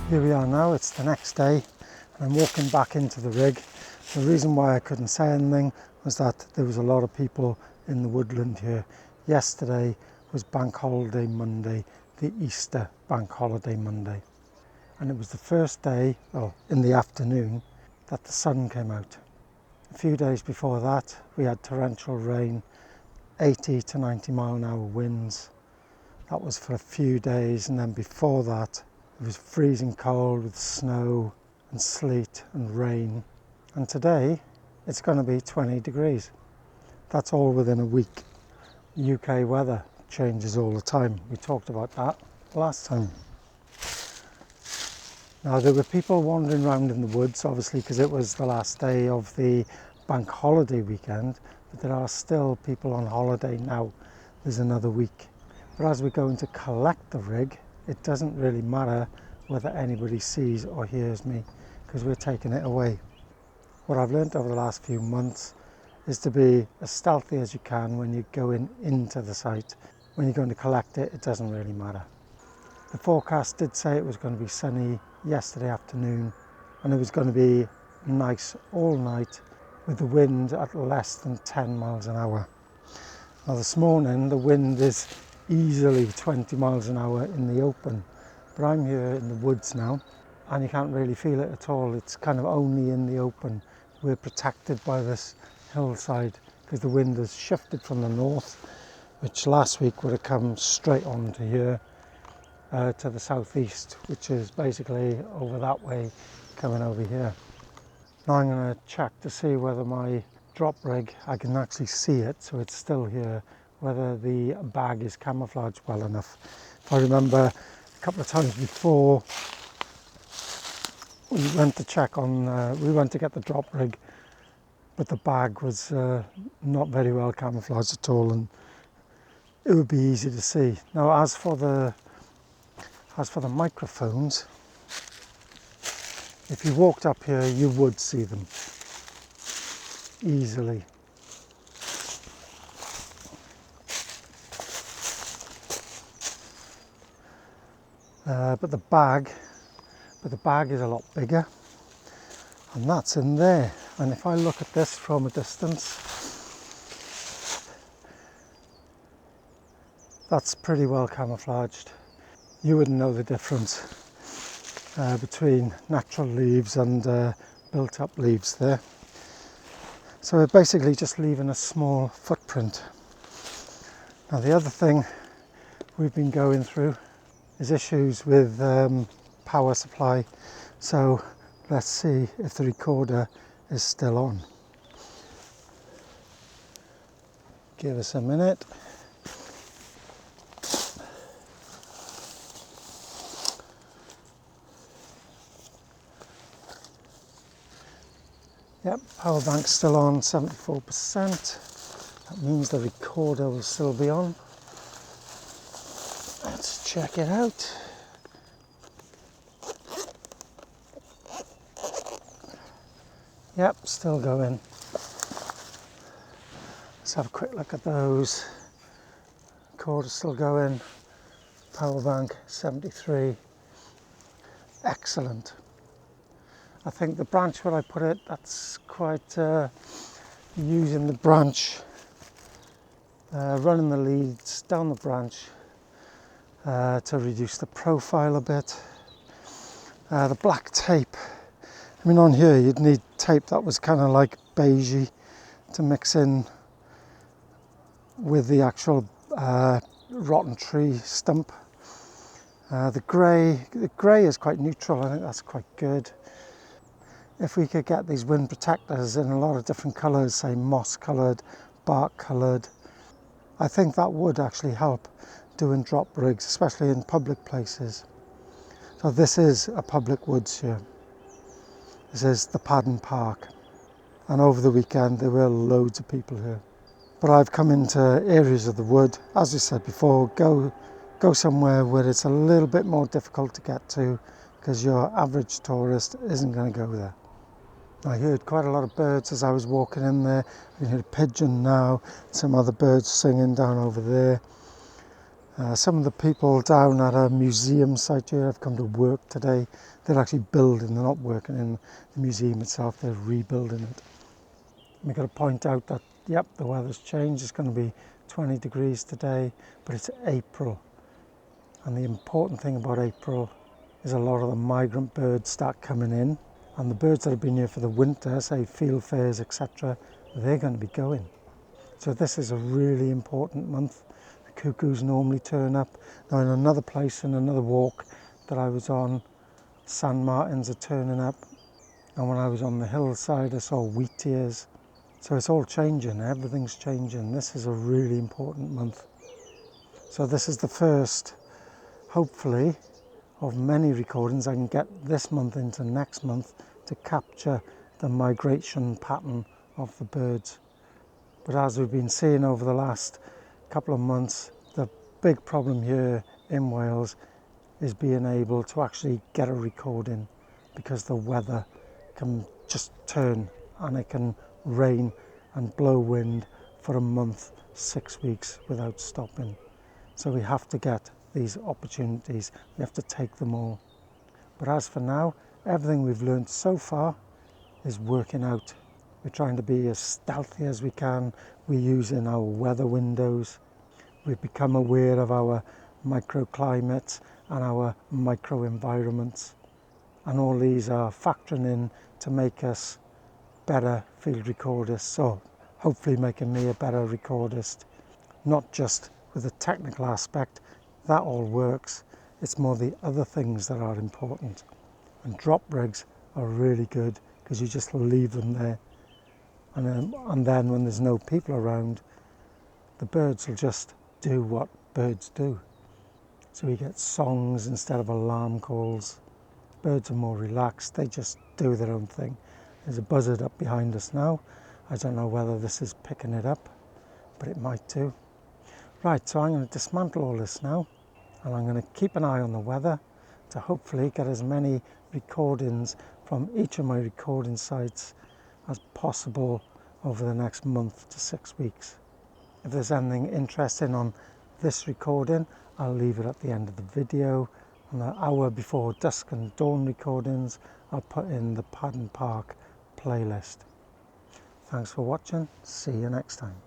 Here we are now, it's the next day and I'm walking back into the rig. The reason why I couldn't say anything was that there was a lot of people in the woodland here. Yesterday was Bank Holiday Monday, the Easter Bank Holiday Monday. And it was the first day, well, in the afternoon, that the sun came out. A few days before that, we had torrential rain, 80 to 90 mile an hour winds. That was for a few days, and then before that, it was freezing cold with snow and sleet and rain. And today, it's going to be 20 degrees. That's all within a week. UK weather changes all the time. We talked about that last time. Now, there were people wandering around in the woods, obviously, because it was the last day of the bank holiday weekend, but there are still people on holiday now. There's another week. But as we're going to collect the rig, it doesn't really matter whether anybody sees or hears me, because we're taking it away. What I've learned over the last few months is to be as stealthy as you can when you're going into the site. When you're going to collect it, it doesn't really matter. The forecast did say it was going to be sunny yesterday afternoon, and it was going to be nice all night with the wind at less than 10 miles an hour. Now this morning the wind is easily 20 miles an hour in the open, but I'm here in the woods now and you can't really feel it at all. It's kind of only in the open. We're protected by this hillside because the wind has shifted from the north, which last week would have come straight on to here, to the southeast, which is basically over that way, coming over here. Now I'm going to check to see whether my drop rig, I can actually see it, so it's still here, whether the bag is camouflaged well enough. If I remember a couple of times before, we went to check on, we went to get the drop rig, but the bag was not very well camouflaged at all, and it would be easy to see. Now as for the microphones, if you walked up here, you would see them easily. But the bag is a lot bigger, and that's in there. And if I look at this from a distance, that's pretty well camouflaged. You wouldn't know the difference between natural leaves and built up leaves there. So we're basically just leaving a small footprint. Now the other thing we've been going through is issues with power supply. So let's see if the recorder is still on. Give us a minute. Yep, power bank's still on, 74%. That means the recorder will still be on. Let's check it out. Yep, still going. Let's have a quick look at those. Recorder's still going. Power bank, 73. Excellent. I think the branch where I put it, that's quite using the branch, running the leads down the branch to reduce the profile a bit. The black tape, I mean on here you'd need tape that was kind of like beigey to mix in with the actual rotten tree stump. The grey is quite neutral, I think that's quite good. If we could get these wind protectors in a lot of different colours, say moss coloured, bark coloured, I think that would actually help doing drop rigs, especially in public places. So this is a public woods here. This is the Padarn Park, and over the weekend there were loads of people here. But I've come into areas of the wood, as we said before, go somewhere where it's a little bit more difficult to get to, because your average tourist isn't going to go there. I heard quite a lot of birds as I was walking in there. I can hear a pigeon now, some other birds singing down over there. Some of the people down at a museum site here have come to work today. They're actually building, they're not working in the museum itself, they're rebuilding it. We've got to point out that, yep, the weather's changed. It's going to be 20 degrees today, but it's April. And the important thing about April is a lot of the migrant birds start coming in. And the birds that have been here for the winter, say field fairs, etc., they're going to be going. So this is a really important month. The cuckoos normally turn up. Now in another place, in another walk that I was on, sand martins are turning up. And when I was on the hillside, I saw wheat ears. So it's all changing, everything's changing. This is a really important month. So this is the first, hopefully, of many recordings I can get this month into next month to capture the migration pattern of the birds. But as we've been seeing over the last couple of months, the big problem here in Wales is being able to actually get a recording, because the weather can just turn and it can rain and blow wind for a month, 6 weeks without stopping. So we have to get these opportunities, we have to take them all. But as for now, everything we've learned so far is working out. We're trying to be as stealthy as we can. We're using our weather windows. We've become aware of our microclimates and our microenvironments. And all these are factoring in to make us better field recordists, so hopefully making me a better recordist. Not just with the technical aspect, that all works. It's more the other things that are important. And drop rigs are really good because you just leave them there. And then when there's no people around, the birds will just do what birds do. So we get songs instead of alarm calls. Birds are more relaxed, they just do their own thing. There's a buzzard up behind us now. I don't know whether this is picking it up, but it might do. Right, so I'm going to dismantle all this now, and I'm going to keep an eye on the weather to hopefully get as many recordings from each of my recording sites as possible over the next month to 6 weeks. If there's anything interesting on this recording, I'll leave it at the end of the video. And the hour before dusk and dawn recordings, I'll put in the Padarn Park playlist. Thanks for watching. See you next time.